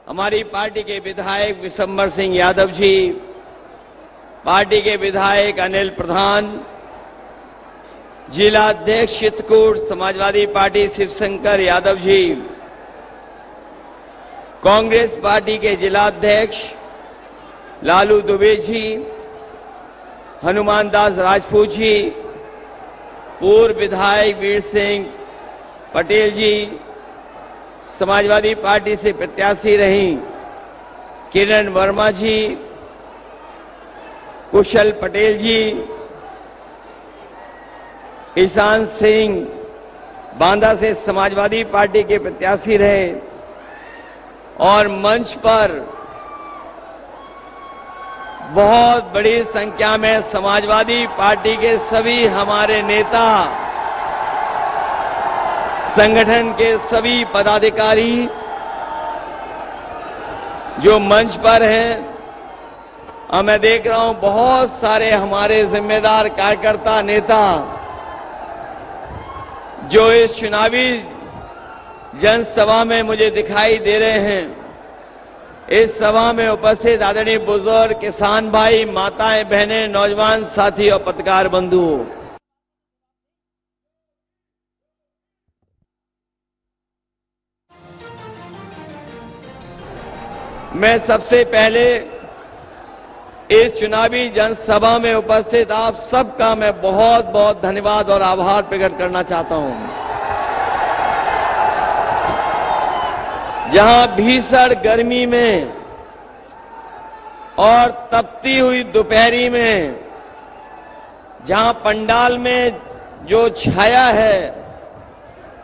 हमारी पार्टी के विधायक विशंबर सिंह यादव जी, पार्टी के विधायक अनिल प्रधान, जिला अध्यक्ष चित्रकूट समाजवादी पार्टी शिवशंकर यादव जी, कांग्रेस पार्टी के जिला अध्यक्ष लालू दुबे जी, हनुमान दास राजपूत जी, पूर्व विधायक वीर सिंह पटेल जी, समाजवादी पार्टी से प्रत्याशी रही किरण वर्मा जी, कुशल पटेल जी, ईशान सिंह बांदा से समाजवादी पार्टी के प्रत्याशी रहे और मंच पर बहुत बड़ी संख्या में समाजवादी पार्टी के सभी हमारे नेता, संगठन के सभी पदाधिकारी जो मंच पर हैं, और मैं देख रहा हूं बहुत सारे हमारे जिम्मेदार कार्यकर्ता नेता जो इस चुनावी जनसभा में मुझे दिखाई दे रहे हैं। इस सभा में उपस्थित आदरणीय बुजुर्ग, किसान भाई, माताएं, बहनें, नौजवान साथी और पत्रकार बंधु, मैं सबसे पहले इस चुनावी जनसभा में उपस्थित आप सबका मैं बहुत बहुत धन्यवाद और आभार प्रकट करना चाहता हूं। जहां भीषण गर्मी में और तपती हुई दोपहरी में, जहां पंडाल में जो छाया है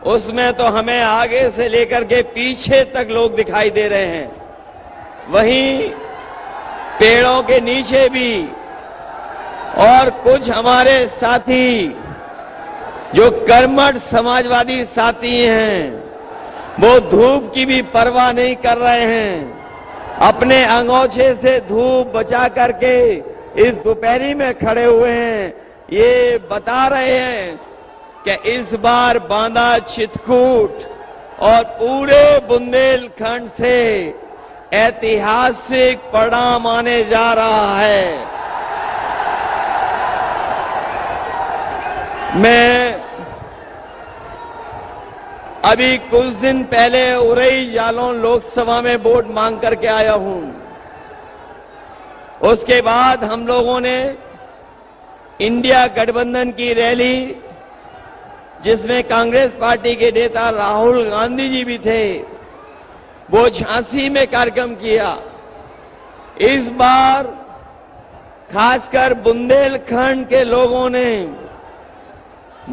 उसमें तो हमें आगे से लेकर के पीछे तक लोग दिखाई दे रहे हैं, वहीं पेड़ों के नीचे भी और कुछ हमारे साथी जो कर्मठ समाजवादी साथी हैं वो धूप की भी परवाह नहीं कर रहे हैं, अपने अंगोछे से धूप बचा करके इस दोपहरी में खड़े हुए हैं। ये बता रहे हैं कि इस बार बांदा, चित्रकूट और पूरे बुंदेलखंड से ऐतिहासिक परिणाम आने जा रहा है। मैं अभी कुछ दिन पहले उरई जालौन लोकसभा में वोट मांग करके आया हूं। उसके बाद हम लोगों ने इंडिया गठबंधन की रैली, जिसमें कांग्रेस पार्टी के नेता राहुल गांधी जी भी थे, वो झांसी में कार्यक्रम किया। इस बार खासकर बुंदेलखंड के लोगों ने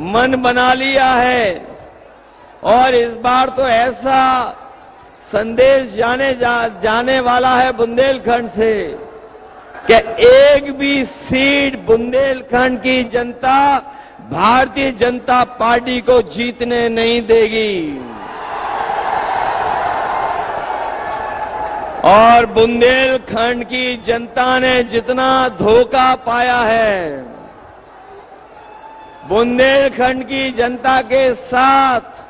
मन बना लिया है और इस बार तो ऐसा संदेश जाने वाला है बुंदेलखंड से कि एक भी सीट बुंदेलखंड की जनता भारतीय जनता पार्टी को जीतने नहीं देगी। और बुंदेलखंड की जनता ने जितना धोखा पाया है, बुंदेलखंड की जनता के साथ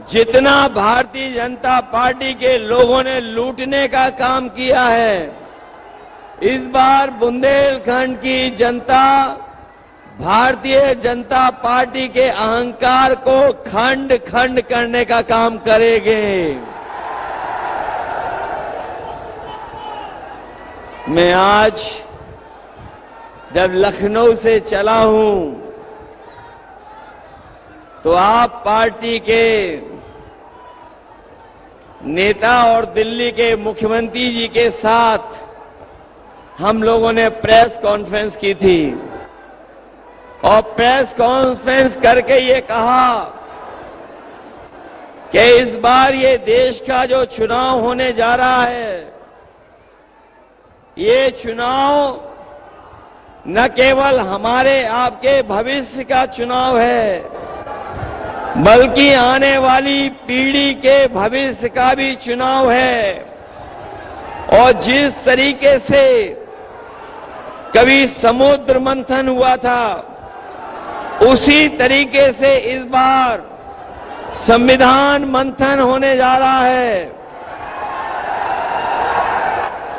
जितना भारतीय जनता पार्टी के लोगों ने लूटने का काम किया है, इस बार बुंदेलखंड की जनता भारतीय जनता पार्टी के अहंकार को खंड खंड करने का काम करेंगे। मैं आज जब लखनऊ से चला हूं तो आप पार्टी के नेता और दिल्ली के मुख्यमंत्री जी के साथ हम लोगों ने प्रेस कॉन्फ्रेंस की थी और प्रेस कॉन्फ्रेंस करके ये कहा कि इस बार ये देश का जो चुनाव होने जा रहा है, ये चुनाव न केवल हमारे आपके भविष्य का चुनाव है, बल्कि आने वाली पीढ़ी के भविष्य का भी चुनाव है। और जिस तरीके से कभी समुद्र मंथन हुआ था, उसी तरीके से इस बार संविधान मंथन होने जा रहा है।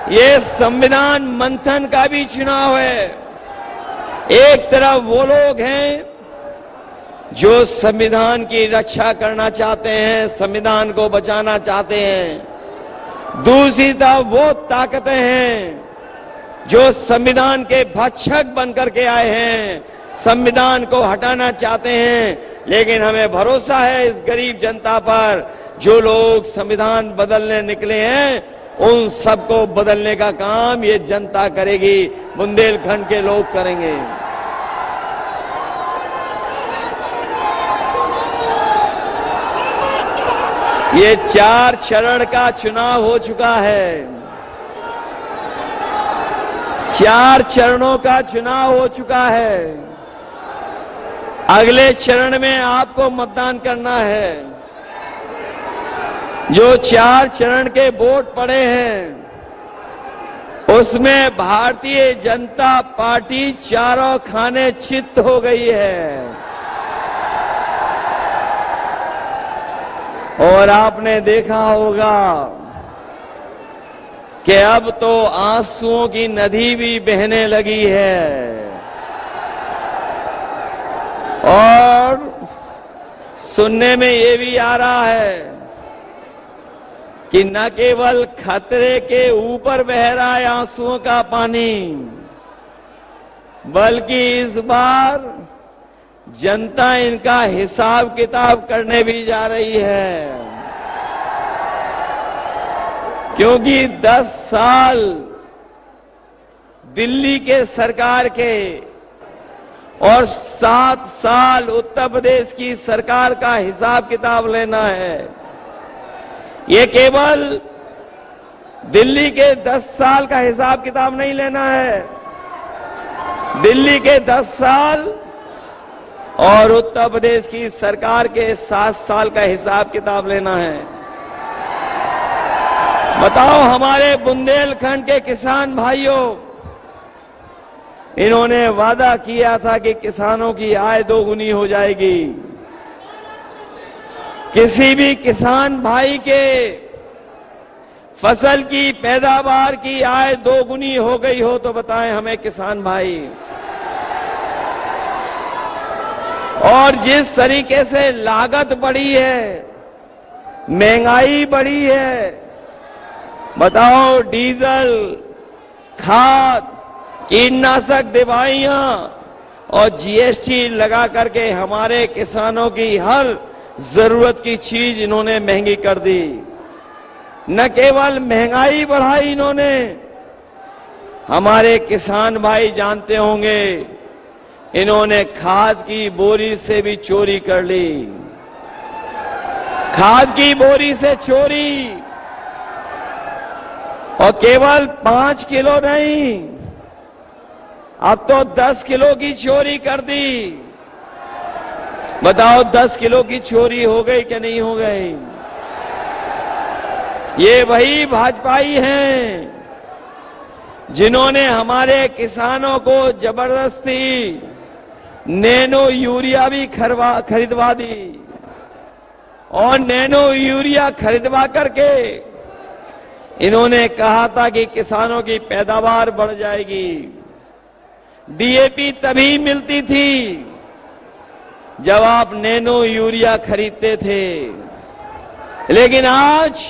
ये संविधान मंथन का भी चुनाव है। एक तरफ वो लोग हैं जो संविधान की रक्षा करना चाहते हैं, संविधान को बचाना चाहते हैं। दूसरी तरफ वो ताकतें हैं जो संविधान के भक्षक बनकर के आए हैं, संविधान को हटाना चाहते हैं। लेकिन हमें भरोसा है इस गरीब जनता पर, जो लोग संविधान बदलने निकले हैं उन सबको बदलने का काम ये जनता करेगी, बुंदेलखंड के लोग करेंगे। ये 4 चरण का चुनाव हो चुका है। 4 चरणों का चुनाव हो चुका है। अगले चरण में आपको मतदान करना है। जो 4 चरण के वोट पड़े हैं उसमें भारतीय जनता पार्टी चारों खाने चित्त हो गई है। और आपने देखा होगा कि अब तो आंसुओं की नदी भी बहने लगी है। और सुनने में ये भी आ रहा है कि न केवल खतरे के ऊपर बह रहा है आंसुओं का पानी, बल्कि इस बार जनता इनका हिसाब किताब करने भी जा रही है। क्योंकि 10 साल दिल्ली के सरकार के और 7 साल उत्तर प्रदेश की सरकार का हिसाब किताब लेना है। ये केवल दिल्ली के 10 साल का हिसाब किताब नहीं लेना है, दिल्ली के 10 साल और उत्तर प्रदेश की सरकार के 7 साल का हिसाब किताब लेना है। बताओ हमारे बुंदेलखंड के किसान भाइयों, इन्होंने वादा किया था कि किसानों की आय दोगुनी हो जाएगी। किसी भी किसान भाई के फसल की पैदावार की आय दोगुनी हो गई हो तो बताएं हमें किसान भाई। और जिस तरीके से लागत बढ़ी है, महंगाई बढ़ी है, बताओ डीजल, खाद, कीटनाशक दवाइयां और जीएसटी लगा करके हमारे किसानों की हर जरूरत की चीज इन्होंने महंगी कर दी। न केवल महंगाई बढ़ाई इन्होंने, हमारे किसान भाई जानते होंगे इन्होंने खाद की बोरी से भी चोरी कर ली। खाद की बोरी से चोरी, और केवल 5 किलो नहीं, अब तो 10 किलो की चोरी कर दी। बताओ 10 किलो की चोरी हो गई कि नहीं हो गई? ये वही भाजपाई हैं जिन्होंने हमारे किसानों को जबरदस्ती नैनो यूरिया भी खरीदवा दी, और नैनो यूरिया खरीदवा करके इन्होंने कहा था कि किसानों की पैदावार बढ़ जाएगी। डीएपी तभी मिलती थी जब आप नैनो यूरिया खरीदते थे। लेकिन आज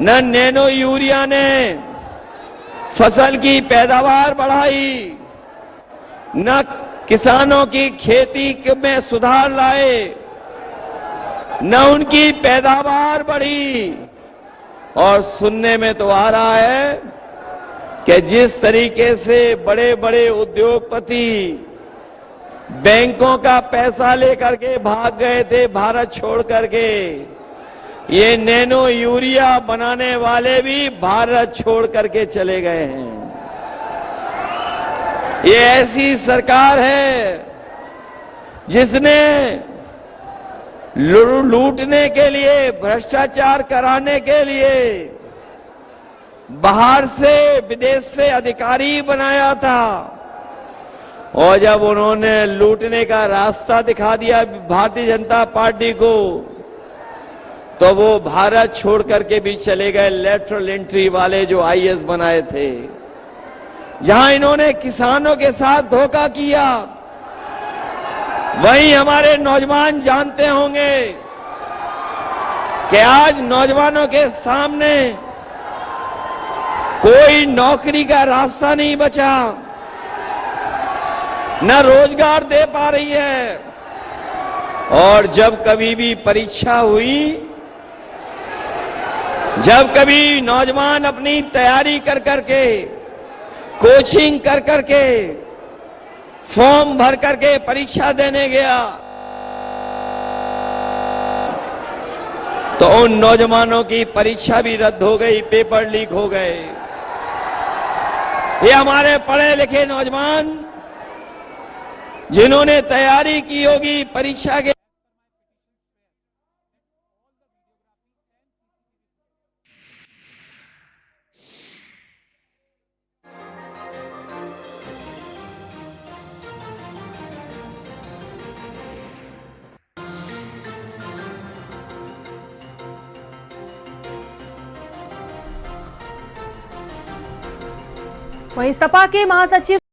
न नैनो यूरिया ने फसल की पैदावार बढ़ाई, न किसानों की खेती में सुधार लाए, न उनकी पैदावार बढ़ी। और सुनने में तो आ रहा है कि जिस तरीके से बड़े बड़े उद्योगपति बैंकों का पैसा लेकर के भाग गए थे भारत छोड़ करके, ये नैनो यूरिया बनाने वाले भी भारत छोड़ करके चले गए हैं। ये ऐसी सरकार है जिसने लूटने के लिए, भ्रष्टाचार कराने के लिए बाहर से, विदेश से अधिकारी बनाया था, और जब उन्होंने लूटने का रास्ता दिखा दिया भारतीय जनता पार्टी को, तो वो भारत छोड़ करके भी चले गए लेटरल एंट्री वाले जो आईएएस बनाए थे। जहां इन्होंने किसानों के साथ धोखा किया, वहीं हमारे नौजवान जानते होंगे कि आज नौजवानों के सामने कोई नौकरी का रास्ता नहीं बचा, न रोजगार दे पा रही है। और जब कभी भी परीक्षा हुई, जब कभी नौजवान अपनी तैयारी कर करके, कोचिंग कर करके, फॉर्म भर करके परीक्षा देने गया, तो उन नौजवानों की परीक्षा भी रद्द हो गई, पेपर लीक हो गए। ये हमारे पढ़े लिखे नौजवान जिन्होंने तैयारी की होगी परीक्षा के, वहीं सपा के महासचिव